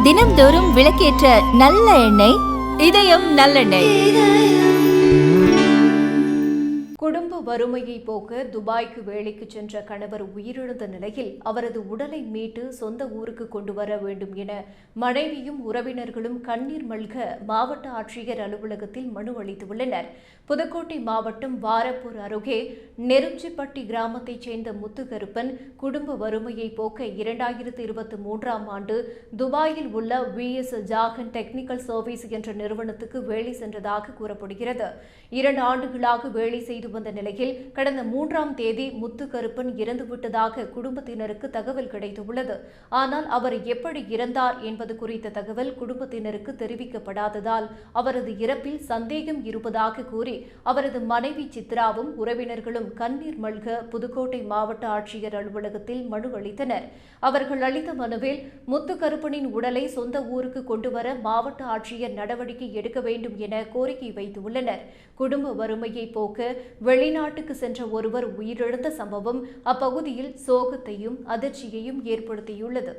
தினம்தோறும் விளக்கேற்ற நல்ல எண்ணெய் இதயம் நல்லெண்ணெய். குடும்ப வறுமையை போக்க துபாய்க்கு வேலைக்கு சென்ற கணவர் உயிரிழந்த நிலையில் அவரது உடலை மீட்டு சொந்த ஊருக்கு கொண்டு வர வேண்டும் என மனைவியும் உறவினர்களும் கண்ணீர் மல்க மாவட்ட ஆட்சியர் அலுவலகத்தில் மனு அளித்துள்ளனர். புதுக்கோட்டை மாவட்டம் வாரப்பூர் அருகே நெருஞ்சிப்பட்டி கிராமத்தைச் சேர்ந்த முத்துகருப்பன் குடும்ப வறுமையை போக்க 2023ஆம் ஆண்டு துபாயில் உள்ள VS ஜாகன் டெக்னிக்கல் சர்வீஸ் என்ற நிறுவனத்துக்கு வேலை சென்றதாக கூறப்படுகிறது. 2 ஆண்டுகளாக வேலை செய்து வந்த நிலையில் கடந்த 3ஆம் தேதி முத்துகருப்பன் இறந்துவிட்டதாக குடும்பத்தினருக்கு தகவல் கிடைத்துள்ளது. ஆனால் அவர் எப்படி இறந்தார் என்பது குறித்த தகவல் குடும்பத்தினருக்கு தெரிவிக்கப்படாததால் அவரது இறப்பில் சந்தேகம் இருப்பதாக கூறி அவரது மனைவி சித்ராவும் உறவினர்களும் கண்ணீர் மல்க புதுக்கோட்டை மாவட்ட ஆட்சியர் அலுவலகத்தில் மனு அளித்தனர். அவர்கள் அளித்த மனுவில் முத்துகருப்பனின் உடலை சொந்த ஊருக்கு கொண்டுவர மாவட்ட ஆட்சியர் நடவடிக்கை எடுக்க வேண்டும் என கோரிக்கை வைத்துள்ளனர். குடும்ப வறுமையை போக்க வெளிநாட்டுக்கு சென்ற ஒருவர் உயிரிழந்த சம்பவம் அப்பகுதியில் சோகத்தையும் அதிர்ச்சியையும் ஏற்படுத்தியுள்ளது.